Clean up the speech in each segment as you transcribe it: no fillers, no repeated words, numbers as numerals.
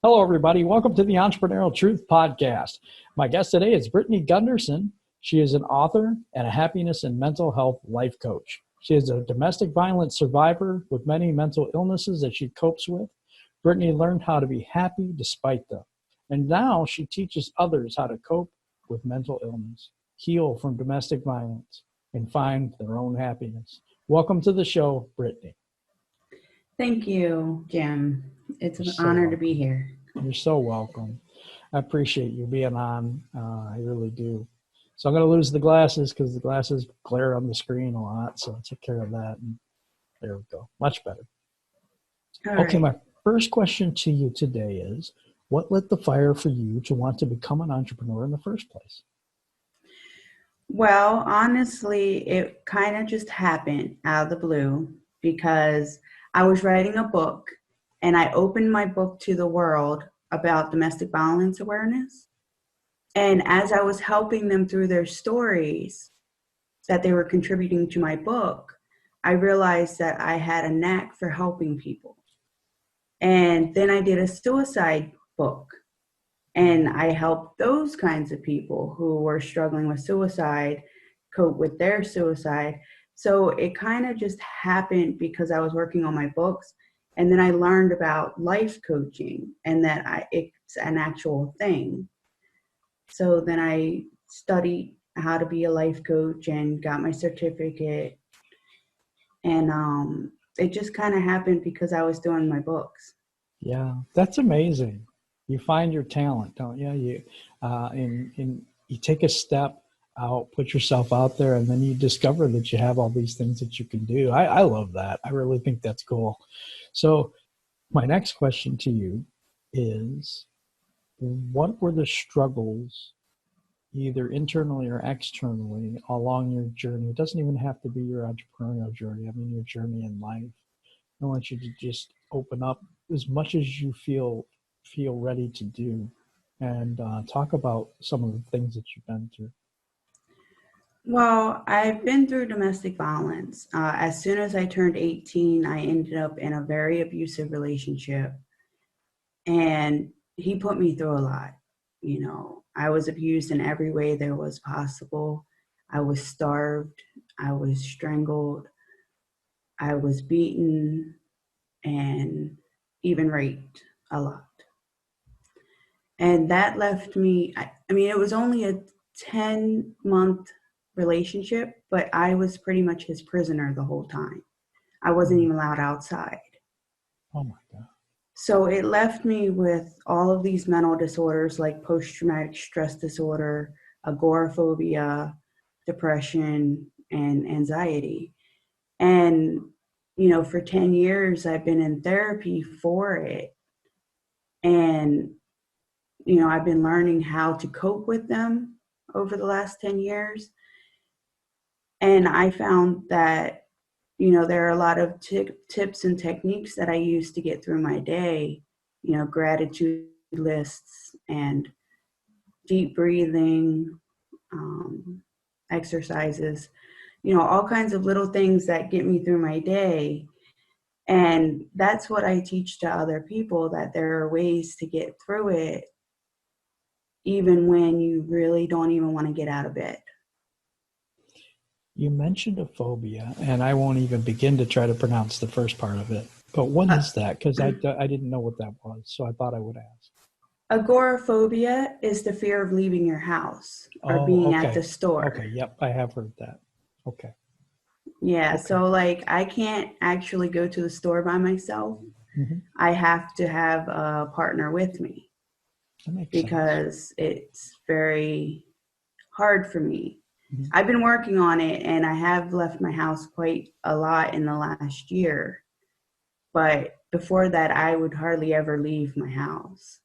Hello, everybody. Welcome to the Entrepreneurial Truth Podcast. My guest today is Brittany Gunderson. She is an author and a happiness and mental health life coach. She is a domestic violence survivor with many mental illnesses that she copes with. Brittany learned how to be happy despite them. And now she teaches others how to cope with mental illness, heal from domestic violence, and find their own happiness. Welcome to the show, Brittany. Thank you, Jim. It's an You're honor to be here. You're so welcome. I appreciate you being on. I really do. So I'm going to lose the glasses because the glasses glare on the screen a lot. So I'll take care of that. And there we go. Much better. Okay, my first question to you today is, what lit the fire for you to want to become an entrepreneur in the first place? Well, honestly, it kind of just happened out of the blue because I was writing a book and I opened my book to the world about domestic violence awareness. And as I was helping them through their stories that they were contributing to my book, I realized that I had a knack for helping people. And then I did a suicide book. And I helped those kinds of people who were struggling with suicide cope with their suicide. So it kind of just happened because I was working on my books. And then I learned about life coaching and that it's an actual thing. So then I studied how to be a life coach and got my certificate. And it just kind of happened because I was doing my books. Yeah, that's amazing. You find your talent, don't you? You take a step out, put yourself out there, and then you discover that you have all these things that you can do. I love that. I really think that's cool. So my next question to you is, what were the struggles, either internally or externally, along your journey? It doesn't even have to be your entrepreneurial journey. I mean, your journey in life. I want you to just open up as much as you feel ready to do, and talk about some of the things that you've been through. Well, I've been through domestic violence. As soon as I turned 18, I ended up in a very abusive relationship. And he put me through a lot. You know, I was abused in every way there was possible. I was starved. I was strangled. I was beaten and even raped a lot. And that left me, it was only a 10-month relationship, but I was pretty much his prisoner the whole time. I wasn't even allowed outside. Oh my God. So it left me with all of these mental disorders like post-traumatic stress disorder, agoraphobia, depression, and anxiety. And, for 10 years, I've been in therapy for it. And, I've been learning how to cope with them over the last 10 years. And I found that, there are a lot of tips and techniques that I use to get through my day, gratitude lists and deep breathing, exercises, all kinds of little things that get me through my day. And that's what I teach to other people, that there are ways to get through it, even when you really don't even want to get out of bed. You mentioned a phobia, and I won't even begin to try to pronounce the first part of it. But what is that? Because I didn't know what that was, so I thought I would ask. Agoraphobia is the fear of leaving your house or being at the store. Okay, yep, I have heard that. Okay. Yeah, okay. So I can't actually go to the store by myself. Mm-hmm. I have to have a partner with me because it's very hard for me. Mm-hmm. I've been working on it, and I have left my house quite a lot in the last year. But before that, I would hardly ever leave my house.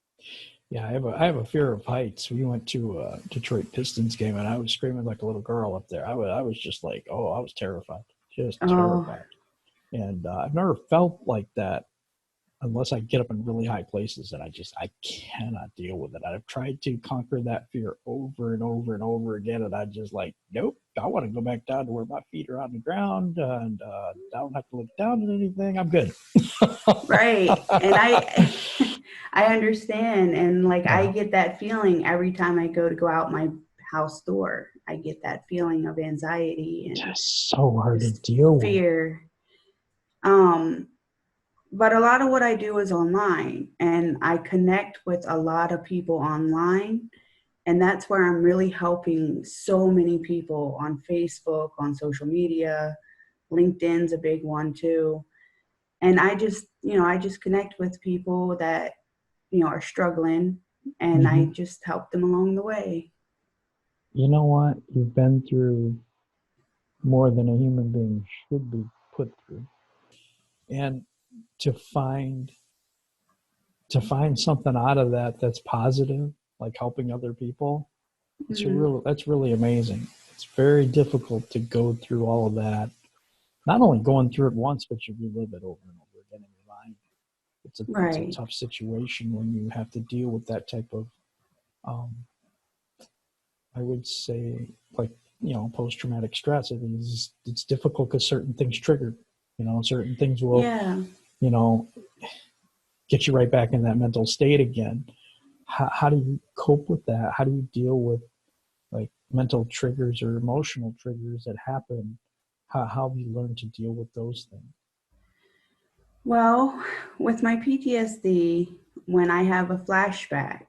Yeah, I have a fear of heights. We went to a Detroit Pistons game, and I was screaming like a little girl up there. I was just like, I was terrified, terrified. And I've never felt like that unless I get up in really high places, and I cannot deal with it. I've tried to conquer that fear over and over and over again, and I'm just like, nope, I want to go back down to where my feet are on the ground, and I don't have to look down at anything. I'm good. Right. And I I understand. And like, I Yeah, get that feeling every time I go out my house door. I get that feeling of anxiety and it's so hard to just deal with. fear. Um, but a lot of what I do is online, and I connect with a lot of people online. And that's where I'm really helping so many people on Facebook, on social media. LinkedIn's a big one too. And I just connect with people that, are struggling, and I Hmm. just help them along the way. You know what? You've been through more than a human being should be put through. And to find something out of that that's positive, like helping other people, Hmm. that's really amazing. It's very difficult to go through all of that. Not only going through it once, but you relive it over and over again in your mind. It's a Right. tough situation when you have to deal with that type of um, I would say, like, post traumatic stress. I mean, it's difficult because certain things trigger. Certain things will, Yeah. you know get you right back in that mental state again. How do you cope with that? How do you deal with, like, mental triggers or emotional triggers that happen? How have you learned to deal with those things? Well, with my PTSD, when I have a flashback,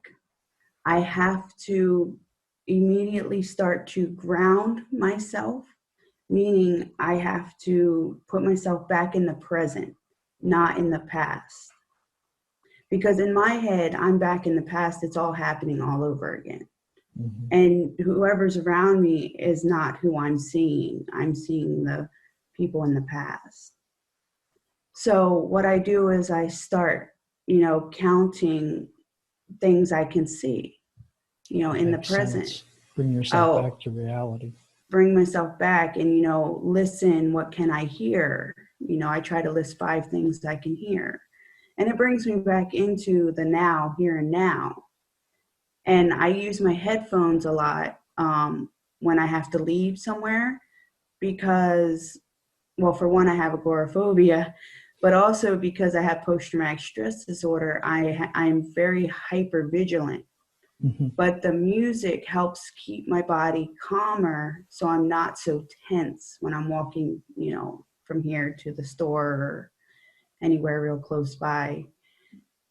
I have to immediately start to ground myself, meaning I have to put myself back in the present, not in the past. Because in my head, I'm back in the past, it's all happening all over again. Hmm. And whoever's around me is not who I'm seeing. I'm seeing the people in the past. So what I do is I start, counting things I can see, That in the makes present. sense. Bring yourself back I'll to reality. bring myself back and, listen, what can I hear? I try to list 5 things I can hear. And it brings me back into the now, here and now. And I use my headphones a lot when I have to leave somewhere because, well, for one, I have agoraphobia, but also because I have post-traumatic stress disorder, I'm very hyper vigilant. Hmm. But the music helps keep my body calmer, so I'm not so tense when I'm walking, from here to the store or anywhere real close by.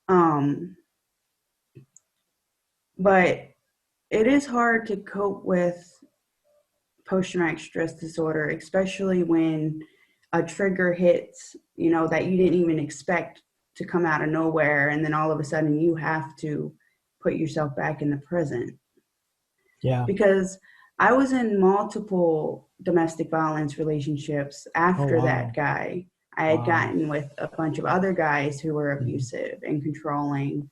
Um, but it is hard to cope with post-traumatic stress disorder, especially when a trigger hits, that you didn't even expect to come out of nowhere. And then all of a sudden you have to put yourself back in the present. Yeah. Because I was in multiple domestic violence relationships Oh, after that wow. guy. I had Wow. gotten with a bunch of other guys who were Hmm. abusive and controlling.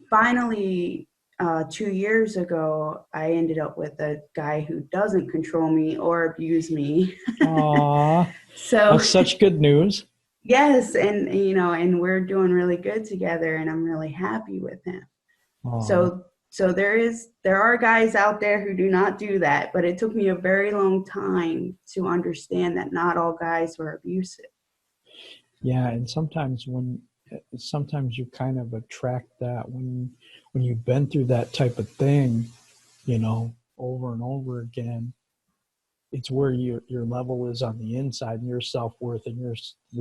Finally, 2 years ago, I ended up with a guy who doesn't control me or abuse me. Aw, So, that's such good news. yes, and we're doing really good together, and I'm really happy with him. Aw. So there are guys out there who do not do that, but it took me a very long time to understand that not all guys were abusive. Yeah, and sometimes you kind of attract that when you've been through that type of thing, over and over again. It's where your level is on the inside, and your self-worth, and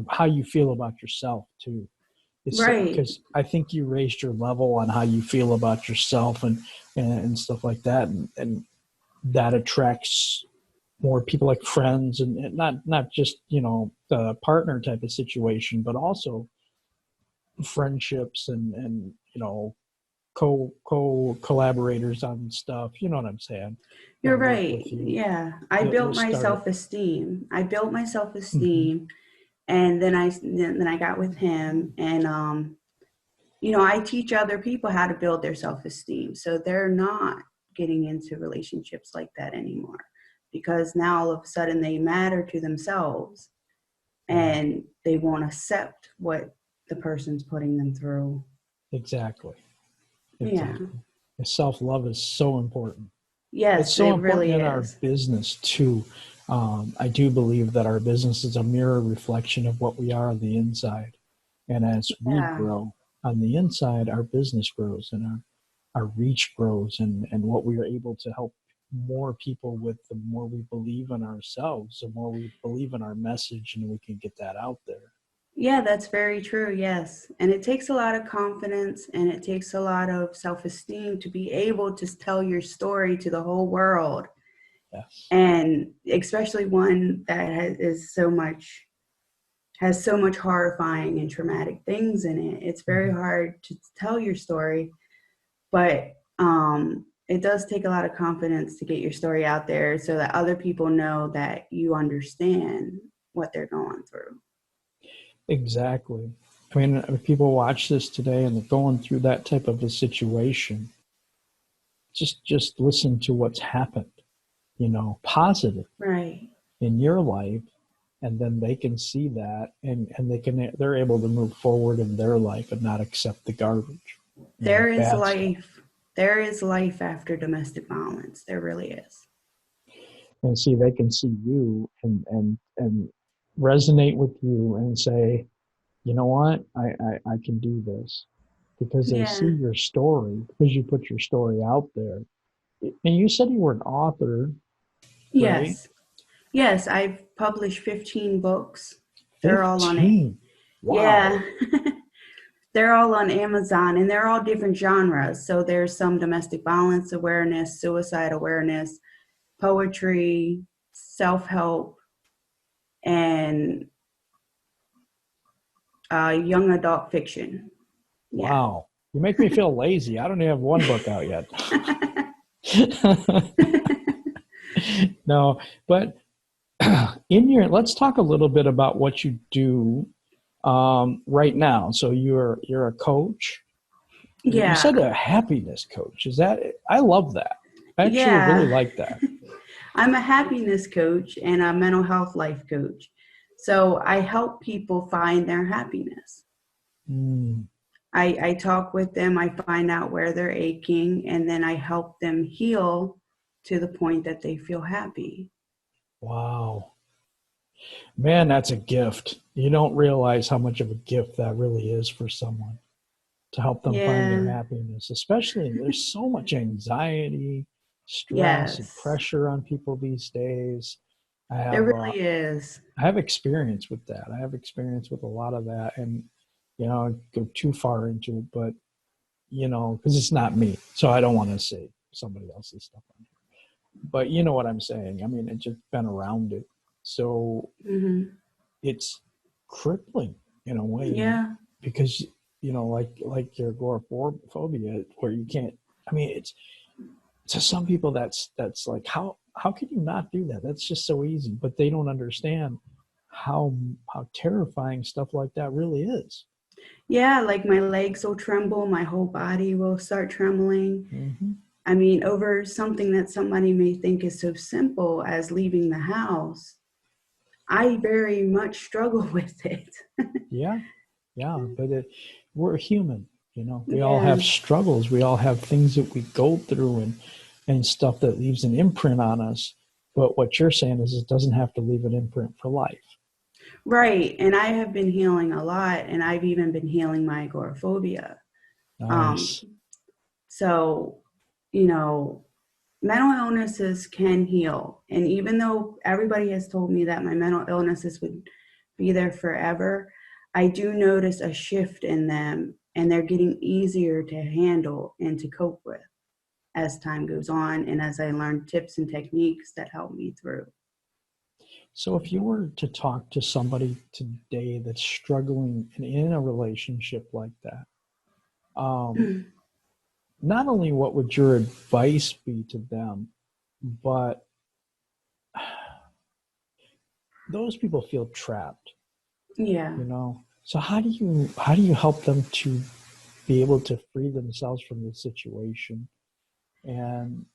how you feel about yourself too. It's Right. because I think you raised your level on how you feel about yourself, and stuff like that, and that attracts more people, like friends, and not just the partner type of situation, but also friendships, and co collaborators on stuff. You know what I'm saying? You're That work right. with you. Yeah. You'll start it. I built my Hmm. self-esteem, and then I got with him, and I teach other people how to build their self-esteem. So they're not getting into relationships like that anymore, because now all of a sudden they matter to themselves Yeah, and they won't accept what the person's putting them through. exactly, Yeah. exactly. Self love is so important. It's Yes, so it important really in our is. business too. I do believe that our business is a mirror reflection of what we are on the inside, and as we Yeah. grow. on the inside, our business grows and our reach grows, and what we are able to help more people with, the more we believe in ourselves, the more we believe in our message, and we can get that out there. Yeah, that's very true. Yes. And it takes a lot of confidence and it takes a lot of self-esteem to be able to tell your story to the whole world. Yes. And especially one that has so much horrifying and traumatic things in it. It's very hard to tell your story, but it does take a lot of confidence to get your story out there so that other people know that you understand what they're going through. Exactly. I mean, if people watch this today and they're going through that type of a situation, just listen to what's happened, positive Right. in your life, and then they can see that, and they're able to move forward in their life and not accept the garbage. There is Bad stuff. life. There is life after domestic violence. There really is. And see, they can see you and resonate with you and say, you know what, I can do this, because they see Yeah. your story, because you put your story out there. And you said you were an author, right? Yes. Yes, I've published 15 books. They're all on it. 15. Yeah. Wow. They're all on Amazon and they're all different genres. So there's some domestic violence awareness, suicide awareness, poetry, self-help, and young adult fiction. Yeah. Wow. You make me feel lazy. I don't even have one book out yet. No, but let's talk a little bit about what you do right now. So you're a coach. You Yeah. said a happiness coach. I love that. I actually really Yeah. like that. I'm a happiness coach and a mental health life coach. So I help people find their happiness. Mm, I talk with them, I find out where they're aching, and then I help them heal to the point that they feel happy. wow. Man, that's a gift. You don't realize how much of a gift that really is for someone, to help them find their Yeah. happiness. Especially, there's so much anxiety, stress, and Yes. pressure on people these days. I There have really is. I have experience with that. I have experience with a lot of that, and I go too far into it, but because it's not me, so I don't want to say somebody else's stuff on here. But you know what I'm saying. I mean, it's just been around it, so Hmm. it's crippling in a way, Yeah. because like your agoraphobia, where you can't. I mean, it's to some people that's like, how can you not do that? That's just so easy, but they don't understand how terrifying stuff like that really is. Yeah, like my legs will tremble, my whole body will start trembling. Hmm. I mean, over something that somebody may think is so simple as leaving the house, I very much struggle with it. Yeah, yeah, but we're human. We all Yeah. have struggles. We all have things that we go through, and stuff that leaves an imprint on us. But what you're saying is, it doesn't have to leave an imprint for life. Right. And I have been healing a lot, and I've even been healing my agoraphobia. Um, Nice. so, you know, mental illnesses can heal. And even though everybody has told me that my mental illnesses would be there forever, I do notice a shift in them, and they're getting easier to handle and to cope with as time goes on and as I learn tips and techniques that help me through. So if you were to talk to somebody today that's struggling and in a relationship like that, not only what would your advice be to them, but those people feel trapped, Yeah. So how do you help them to be able to free themselves from the situation, and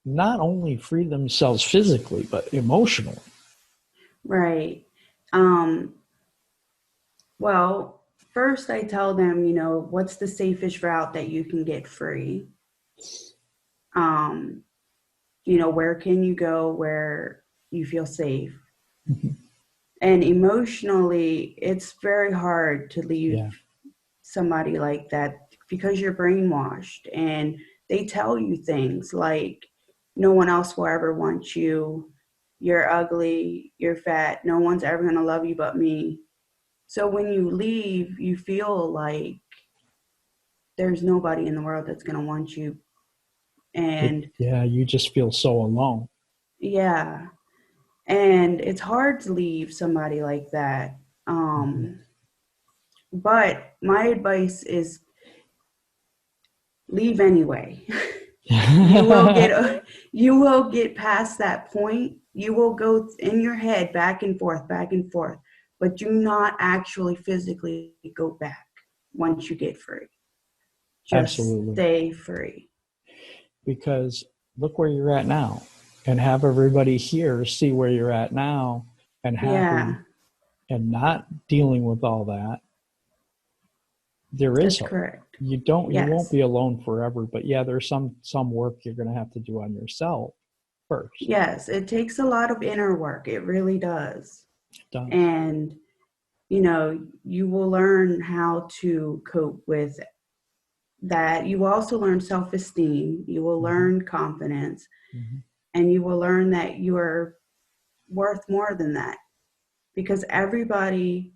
not only free themselves physically but emotionally? Right. Well, first I tell them, what's the safest route that you can get free? Um, where can you go where you feel safe? Mhm. And emotionally, it's very hard to leave Yeah. somebody like that because you're brainwashed and they tell you things like, no one else will ever want you, you're ugly, you're fat, no one's ever going to love you but me. So when you leave, you feel like there's nobody in the world that's going to want you. And Yeah, you just feel so alone. yeah, and it's hard to leave somebody like that. But my advice is leave anyway. you will get you will get past that point. You will go in your head back and forth, but do not actually physically go back once you get free. Just Absolutely. stay free. Because look where you're at now, and have everybody here see where you're at now and happy Yeah, and not dealing with all that. There is that's hope. correct. You won't Yes. be alone forever, but yeah, there's some work you're going to have to do on yourself first. Yes, it takes a lot of inner work. It really does. It does. And you will learn how to cope with that. You will also learn self-esteem. You will Mm-hmm. learn confidence, Mm-hmm. and you will learn that you are worth more than that, because everybody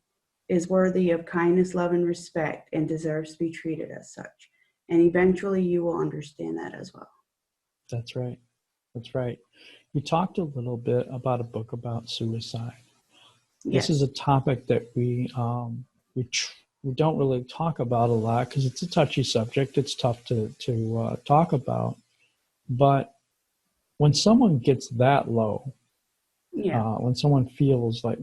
is worthy of kindness, love, and respect and deserves to be treated as such. And eventually you will understand that as well. That's right. That's right. You talked a little bit about a book about suicide. This is Yes. a topic that we we don't really talk about a lot because it's a touchy subject. It's tough to talk about. But when someone gets that low, Yeah. when someone feels like,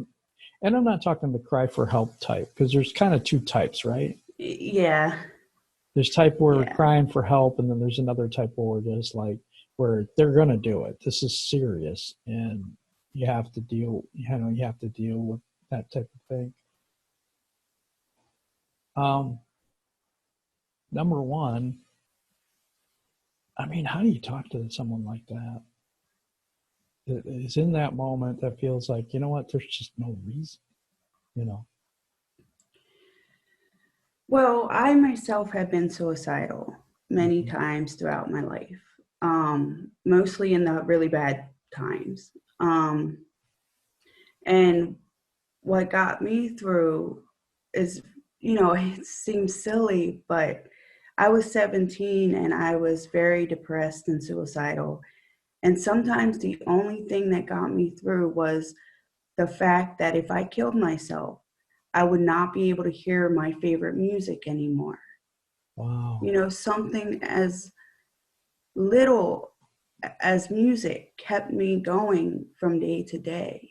and I'm not talking the cry for help type, because there's kind of two types, right? Yeah. There's type where we're Yeah. crying for help, and then there's another type where we're just like, where they're gonna do it. This is serious, and you have to deal. You have to deal with that type of thing. Um, Number one, I mean, how do you talk to someone like that? That is in that moment that feels like, you know what? There's just no reason, you know. Well, I myself have been suicidal many Mm-hmm. times throughout my life, mostly in the really bad times. And what got me through is, it seems silly, but I was 17 and I was very depressed and suicidal. And sometimes the only thing that got me through was the fact that if I killed myself, I would not be able to hear my favorite music anymore. Wow. Something as little as music kept me going from day to day.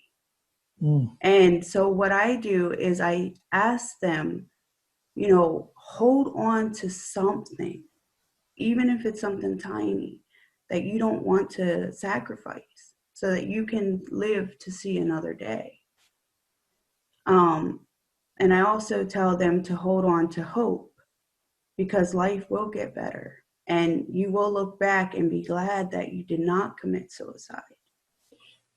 Mm. And so what I do is I ask them, hold on to something, even if it's something tiny that you don't want to sacrifice so that you can live to see another day. Um, and I also tell them to hold on to hope, because life will get better and you will look back and be glad that you did not commit suicide,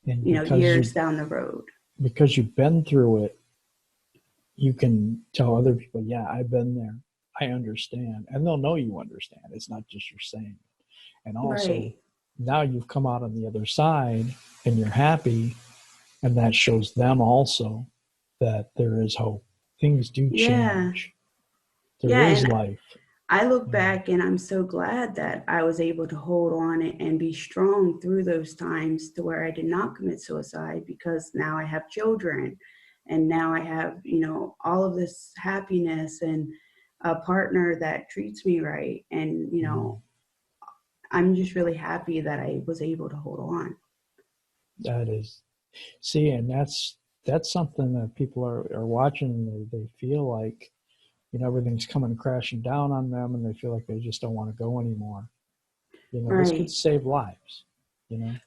And years down the road. because you've been through it, you can tell other people, yeah, I've been there. I understand. And they'll know you understand. It's not just you're saying it. And also, Right. now you've come out on the other side and you're happy, and that shows them also that there is hope. Things do Yeah. change. There Yeah. is And life. I look back and I'm so glad that I was able to hold on and be strong through those times to where I did not commit suicide, because now I have children and now I have, all of this happiness and a partner that treats me right. And, Mm. I'm just really happy that I was able to hold on. That is, see, and that's something that people are watching, and they feel like, everything's coming crashing down on them, and they feel like they just don't want to go anymore. This could Right. save lives.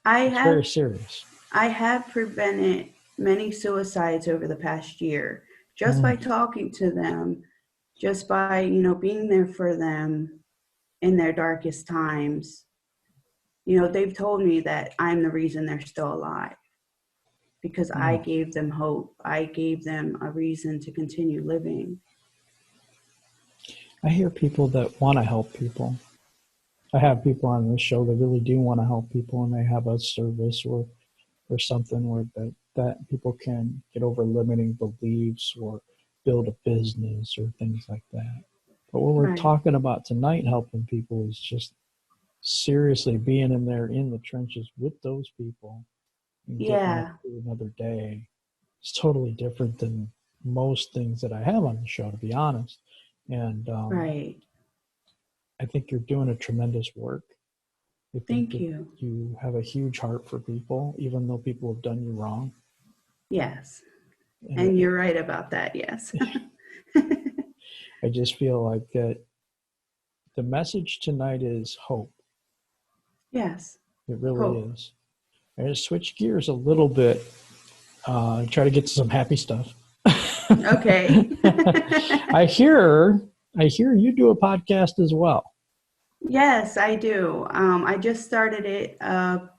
I It's very have serious. I have prevented many suicides over the past year just by Mm. talking to them, just by, being there for them in their darkest times. They've told me that I'm the reason they're still alive, because I Mm. gave them hope. I gave them a reason to continue living. I hear people that want to help people. I have people on this show that really do want to help people, and they have a service or something where that people can get over limiting beliefs or build a business or things like that. But what we're Right. talking about tonight, helping people, is just seriously being in there in the trenches with those people and getting them Yeah. through another day. It's totally different than most things that I have on the show, to be honest. And Right. I think you're doing a tremendous work. I think Thank that you. you have a huge heart for people, even though people have done you wrong. Yes. And And you're right about that. Yes. I just feel like that the message tonight is hope. Yes. It really Hope. is. I'm going to switch gears a little bit, try to get to some happy stuff. Okay. I hear you do a podcast as well. Yes, I do. I just started it, a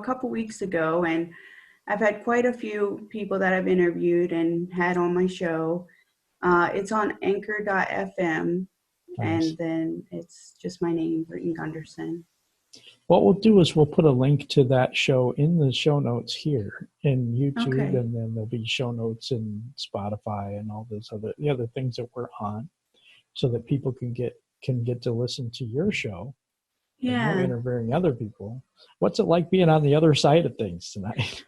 couple weeks ago, and I've had quite a few people that I've interviewed and had on my show. It's on anchor.fm, Nice. and then it's just my name, Brittany Gunderson. What we'll do is we'll put a link to that show in the show notes here in YouTube, Okay. and then there'll be show notes in Spotify and all those the other things that we're on, so that people can get to listen to your show and you're Yeah. interviewing other people. What's it like being on the other side of things tonight?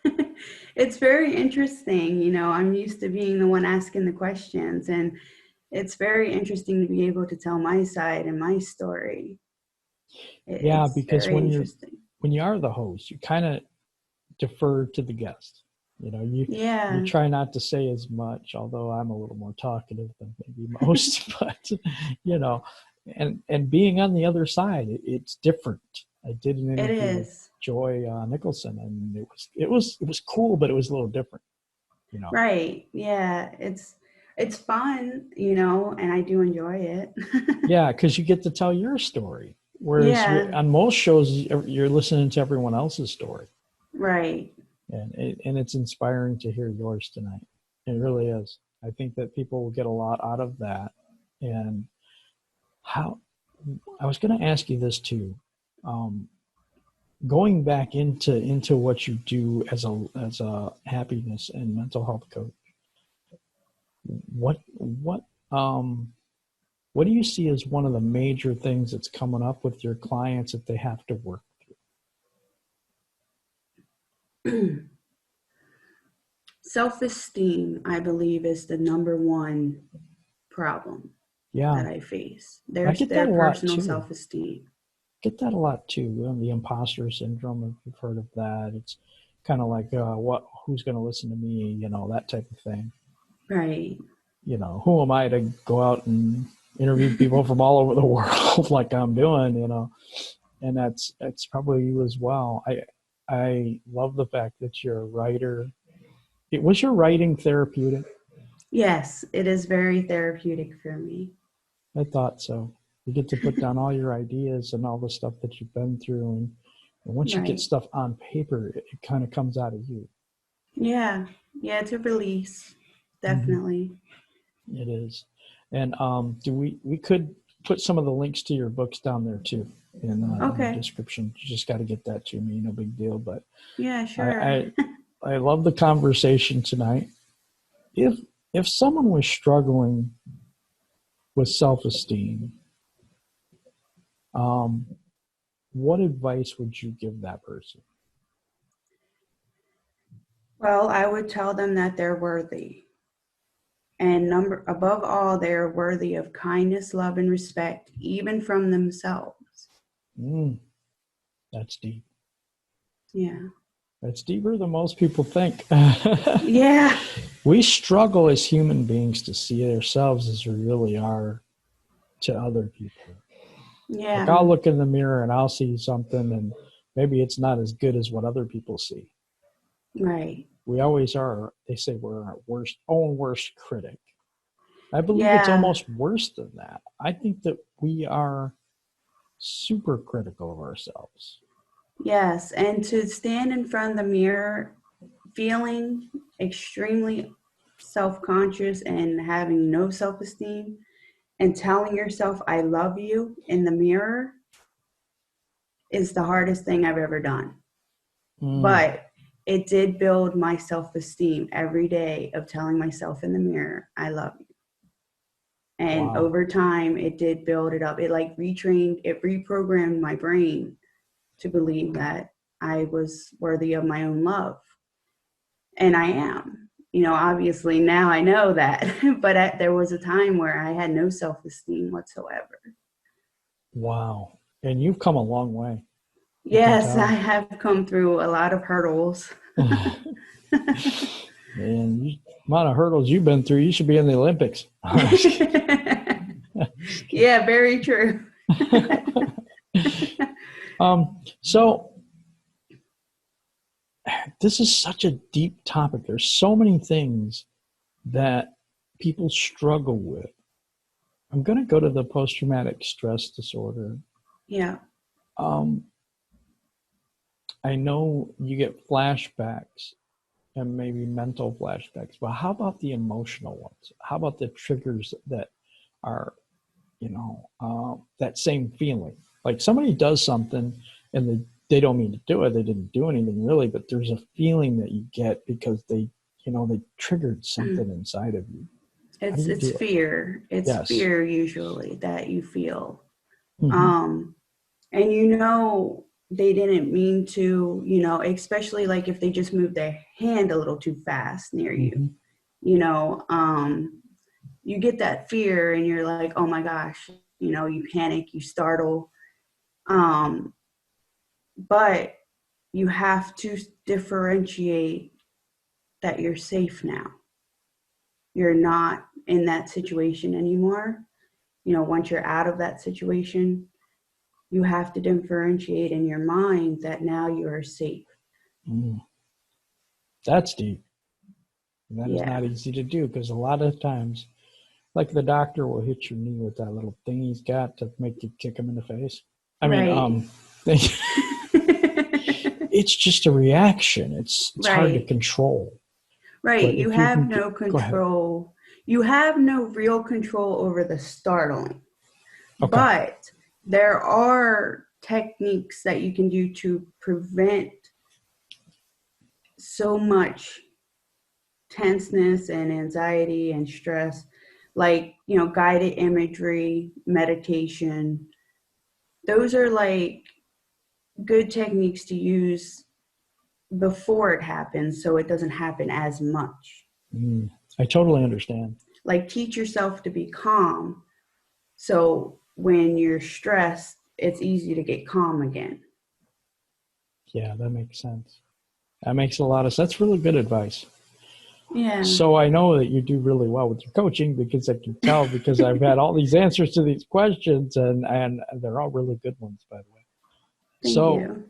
It's very interesting. I'm used to being the one asking the questions, and it's very interesting to be able to tell my side and my story. Yeah, It's because very interesting. when you are the host, you kind of defer to the guest. You Yeah, try not to say as much, although I'm a little more talkative than maybe most. But you know, and being on the other side, it's different. I did an it interview with is. Joy Nicholson, and it was cool, but it was a little different. You know, Right. Yeah, it's fun, and I do enjoy it. yeah, because you get to tell your story, whereas Yeah, on most shows you're listening to everyone else's story. right. And it's inspiring to hear yours tonight. It really is. I think that people will get a lot out of that. And how I was going to ask you this too, um, going back into what you do as a happiness and mental health coach. What what do you see as one of the major things that's coming up with your clients that they have to work through? Self-esteem, I believe, is the number one problem Yeah, that I face. I There's get that their a lot personal too. self-esteem. Get that a lot too. The imposter syndrome, if you've heard of that, it's kind of like who's going to listen to me, that type of thing. Right. Who am I to go out and interview people from all over the world like I'm doing, and that's probably you as well. I love the fact that you're a writer. Was your writing therapeutic? Yes, it is very therapeutic for me. I thought so. You get to put down all your ideas and all the stuff that you've been through, and once you get Right. stuff on paper, it kind of comes out of you. Yeah. Yeah, it's a release. Mm-hmm. Definitely. It is. And do we could put some of the links to your books down there too in the Okay. description. You just got to get that to me, no big deal. But Yeah, I, sure. I I love the conversation tonight. If if someone was struggling with self-esteem, um, what advice would you give that person? Well, I would tell them that they're worthy. And above all, they're worthy of kindness, love, and respect, even from themselves. Mm, that's deep. Yeah. That's deeper than most people think. Yeah. We struggle as human beings to see ourselves as we really are to other people. Like Yeah. I'll look in the mirror and I'll see something, and maybe it's not as good as what other people see. Right. We always are. They say we're our own worst critic. I believe it's Yeah. almost worse than that. I think that we are super critical of ourselves. Yes. And to stand in front of the mirror feeling extremely self conscious and having no self esteem and telling yourself I love you in the mirror is the hardest thing I've ever done. But it did build my self-esteem every day of telling myself in the mirror, I love you. And over time, it did build it up. It like reprogrammed my brain to believe that I was worthy of my own love. And I am. Obviously now I know that, but there was a time where I had no self-esteem whatsoever. Wow. And you've come a long way. Yes, I have come through a lot of hurdles. And the amount of hurdles you've been through, you should be in the Olympics. Yeah, very true. So this is such a deep topic. There's so many things that people struggle with. I'm going to go to the post-traumatic stress disorder. Yeah. I know you get flashbacks and maybe mental flashbacks, but how about the emotional ones? How about the triggers that are, that same feeling? Like somebody does something and they don't mean to do it. They didn't do anything really, but there's a feeling that you get because they triggered something inside of you. It's fear. It's fear usually that you feel. And they didn't mean to, especially like if they just moved their hand a little too fast near you, you get that fear and you're like, oh my gosh, you panic, you startle. But you have to differentiate that you're safe now. You're not in that situation anymore. Once you're out of that situation, you have to differentiate in your mind that now you are safe. That's deep. And that is not easy to do because a lot of times, like the doctor will hit your knee with that little thing he's got to make you kick him in the face. I mean, it's just a reaction. It's hard to control. Right. You have no control. You have no real control over the startling. Okay. But there are techniques that you can do to prevent so much tenseness and anxiety and stress, like, guided imagery, meditation. Those are like good techniques to use before it happens so it doesn't happen as much. I totally understand. Like teach yourself to be calm. So when you're stressed, it's easy to get calm again. Yeah, that makes sense. That makes a lot of sense. That's really good advice. Yeah. So I know that you do really well with your coaching because I can tell because I've had all these answers to these questions and they're all really good ones, by the way. Thank you.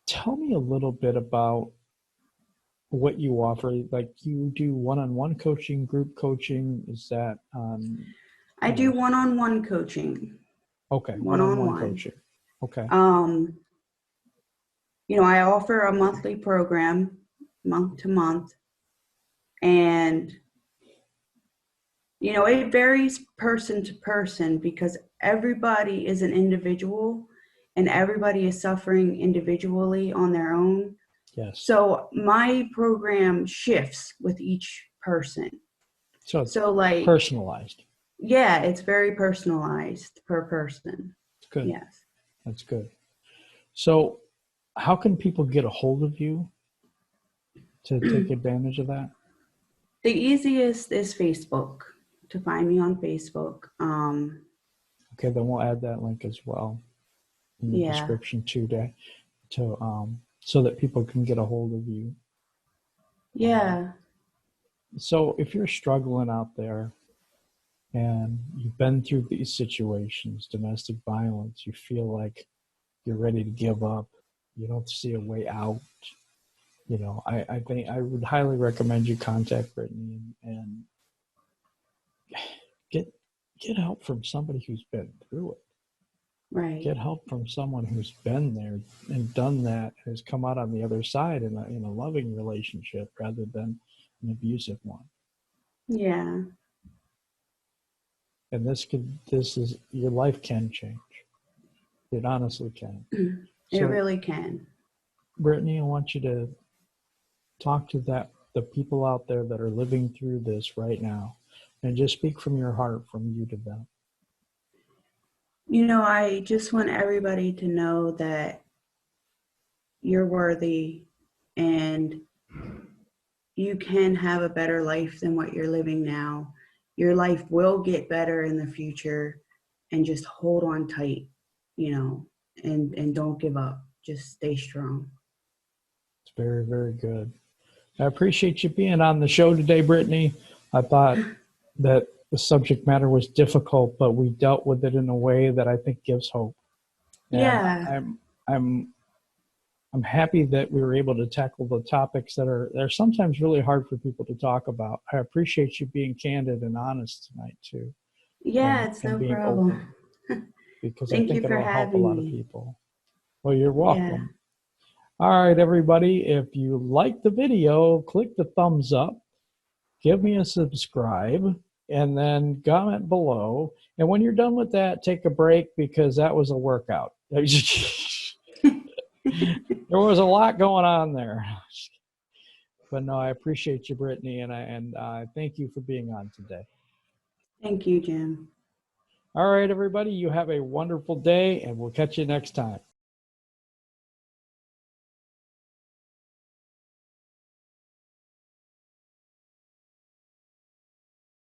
Tell me a little bit about what you offer. Like you do one-on-one coaching, group coaching. Is that I do one-on-one coaching. Okay, one-on-one coaching. Okay. I offer a monthly program, month to month, and it varies person to person because everybody is an individual and everybody is suffering individually on their own. Yes. So my program shifts with each person. So like personalized. Yeah, it's very personalized per person. That's good. Yes. That's good. So how can people get a hold of you to take advantage of that? The easiest is Facebook, to find me on Facebook. Okay, then we'll add that link as well in the description today so that people can get a hold of you. Yeah. So if you're struggling out there and you've been through these situations, domestic violence, you feel like you're ready to give up, you don't see a way out, I think I would highly recommend you contact Brittany and get help from somebody who's been through it. Right. Get help from someone who's been there and done that, has come out on the other side in a loving relationship rather than an abusive one. Yeah. And your life can change. It honestly can. It So, really can. Brittany, I want you to talk to the people out there that are living through this right now, and just speak from your heart, from you to them. I just want everybody to know that you're worthy and you can have a better life than what you're living now. Your life will get better in the future, and just hold on tight, and don't give up. Just stay strong. It's very, very good. I appreciate you being on the show today, Brittany. I thought that the subject matter was difficult, but we dealt with it in a way that I think gives hope. And Yeah. I'm I'm happy that we were able to tackle the topics that are sometimes really hard for people to talk about. I appreciate you being candid and honest tonight too, Yeah, it's and no being problem. open, because I Thank you think for it'll help a having lot of me. people. Well, you're Yeah. welcome. All right, everybody. If you like the video, click the thumbs up, give me a subscribe, and then comment below. And when you're done with that, take a break, because that was a workout. There was a lot going on there. But no, I appreciate you, Brittany, and I thank you for being on today. Thank you, Jim. All right, everybody, you have a wonderful day, and we'll catch you next time.